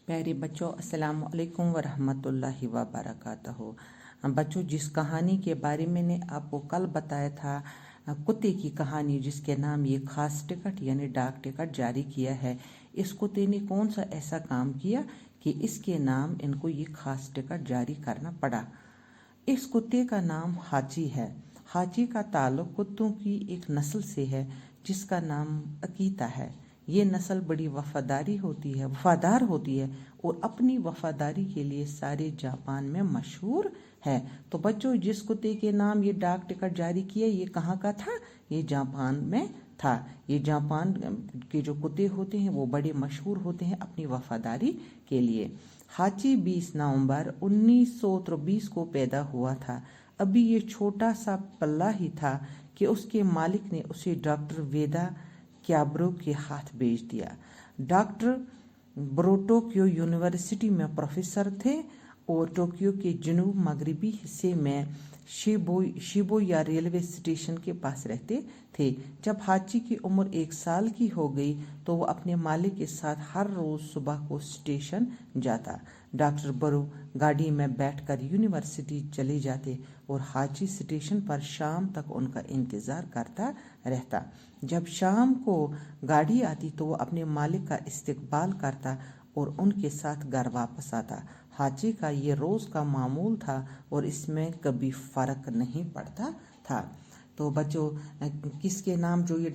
پیارے بچوں، السلام علیکم ورحمۃ اللہ وبرکاتہ۔ بچوں، جس کہانی کے بارے میں نے آپ کو کل بتایا تھا، کتے کی کہانی، جس کے نام یہ خاص ٹکٹ یعنی ڈاک ٹکٹ جاری کیا ہے، اس کتے نے کون سا ایسا کام کیا کہ اس کے نام ان کو یہ خاص ٹکٹ جاری کرنا پڑا۔ اس کتے کا نام ہاچی ہے۔ ہاچی کا تعلق کتوں کی ایک نسل سے ہے جس کا نام اکیتا ہے۔ یہ نسل بڑی وفادار ہوتی ہے اور اپنی وفاداری کے لیے سارے جاپان میں مشہور ہے۔ تو بچوں، جس کتے کے نام یہ ڈاک ٹکٹ جاری کیا، یہ کہاں کا تھا؟ یہ جاپان میں تھا۔ یہ جاپان کے جو کتے ہوتے ہیں وہ بڑے مشہور ہوتے ہیں اپنی وفاداری کے لیے۔ ہاچی 20 نومبر 1923 کو پیدا ہوا تھا۔ ابھی یہ چھوٹا سا پلہ ہی تھا کہ اس کے مالک نے اسے ڈاکٹر ویدا کیابرو کے ہاتھ بیچ دیا۔ ڈاکٹر برو ٹوکیو یونیورسٹی میں پروفیسر تھے اور ٹوکیو کے جنوب مغربی حصے میں شیبویا ریلوے اسٹیشن کے پاس رہتے تھے۔ جب ہاچی کی عمر 1 سال کی ہو گئی تو وہ اپنے مالک کے ساتھ ہر روز صبح کو اسٹیشن جاتا۔ ڈاکٹر برو گاڑی میں بیٹھ کر یونیورسٹی چلے جاتے اور ہاچی اسٹیشن پر شام تک ان کا انتظار کرتا رہتا۔ جب شام کو گاڑی آتی تو وہ اپنے مالک کا استقبال کرتا اور ان کے ساتھ گھر واپس آتا۔ ہاچی کا یہ روز کا معمول تھا اور اس میں کبھی فرق نہیں پڑتا تھا۔ تو بچوں، کس کے نام جو یہ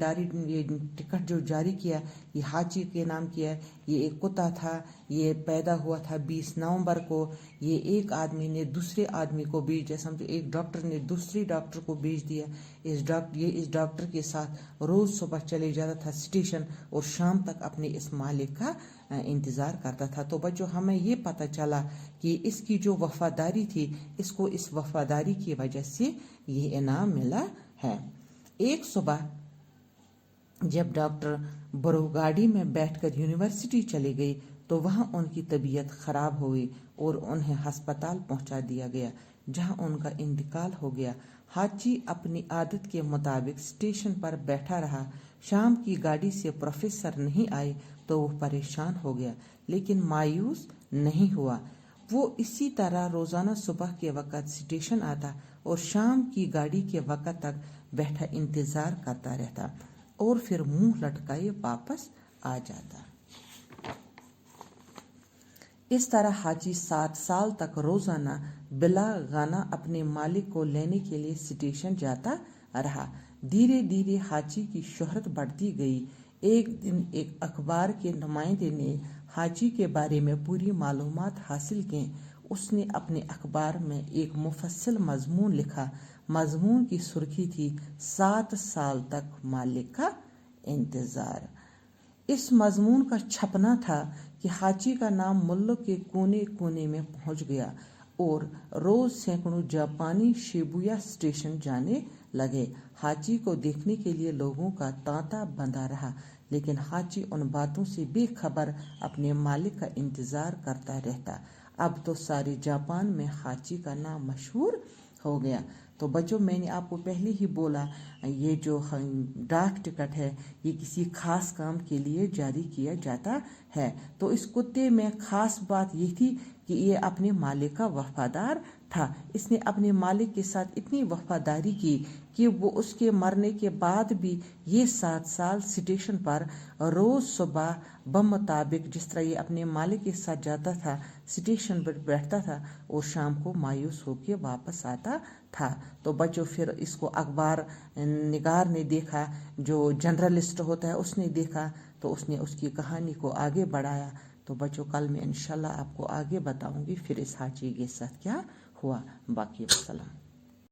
ٹکٹ جو جاری کیا، یہ ہاچی کے نام کیا ہے۔ یہ ایک کتا تھا، یہ پیدا ہوا تھا 20 نومبر کو۔ یہ ایک آدمی نے دوسرے آدمی کو بیچ دیا، سمجھو ایک ڈاکٹر نے دوسری ڈاکٹر کو بیچ دیا۔ اس ڈاکٹر کے ساتھ روز صبح چلے جاتا تھا اسٹیشن اور شام تک اپنے اس مالک کا انتظار کرتا تھا۔ تو بچوں، ہمیں یہ پتہ چلا کہ اس کی جو وفاداری تھی، اس کو اس وفاداری کی وجہ سے یہ انعام ملا ہے۔ ایک صبح جب ڈاکٹر برو گاڑی میں بیٹھ کر یونیورسٹی چلے گئی تو وہاں ان کی طبیعت خراب ہوئی اور انہیں ہسپتال پہنچا دیا گیا جہاں ان کا انتقال ہو گیا۔ ہاچی اپنی عادت کے مطابق اسٹیشن پر بیٹھا رہا۔ شام کی گاڑی سے پروفیسر نہیں آئے تو وہ پریشان ہو گیا لیکن مایوس نہیں ہوا۔ وہ اسی طرح روزانہ صبح کے وقت اسٹیشن آتا اور شام کی گاڑی کے وقت تک بیٹھا انتظار کرتا رہتا اور پھر منہ لٹکائے واپس آ جاتا۔ اس طرح ہاچی 7 سال تک روزانہ بلا غانا اپنے مالک کو لینے کے لیے اسٹیشن جاتا رہا۔ دھیرے دھیرے ہاچی کی شہرت بڑھتی گئی۔ ایک دن ایک اخبار کے نمائندے نے ہاچی کے بارے میں پوری معلومات حاصل کی۔ اس نے اپنے اخبار میں ایک مفصل مضمون لکھا۔ مضمون کی سرخی تھی 7 سال تک مالک کا انتظار۔ اس مضمون کا چھپنا تھا کہ ہاچی کا نام ملک کے کونے کونے میں پہنچ گیا اور روز سینکڑوں جاپانی شیبویا اسٹیشن جانے لگے۔ ہاچی کو دیکھنے کے لیے لوگوں کا تانتا بندھا رہا لیکن ہاچی ان باتوں سے بے خبر اپنے مالک کا انتظار کرتا رہتا۔ اب تو سارے جاپان میں ہاچی کا نام مشہور ہو گیا۔ تو بچوں، میں نے آپ کو پہلے ہی بولا، یہ جو ڈاک ٹکٹ ہے یہ کسی خاص کام کے لیے جاری کیا جاتا ہے۔ تو اس کتے میں خاص بات یہ تھی کہ یہ اپنے مالک کا وفادار تھا۔ اس نے اپنے مالک کے ساتھ اتنی وفاداری کی کہ وہ اس کے مرنے کے بعد بھی یہ 7 سال اسٹیشن پر روز صبح بمطابق جس طرح یہ اپنے مالک کے ساتھ جاتا تھا اسٹیشن پر بیٹھتا تھا اور شام کو مایوس ہو کے واپس آتا تھا۔ تو بچوں، پھر اس کو اخبار نگار نے دیکھا، جو جرنلسٹ ہوتا ہے اس نے دیکھا تو اس نے اس کی کہانی کو آگے بڑھایا۔ تو بچوں، کل میں انشاءاللہ آپ کو آگے بتاؤں گی پھر اس ہاچی کے ساتھ کیا ہوا۔ باقی وسلام۔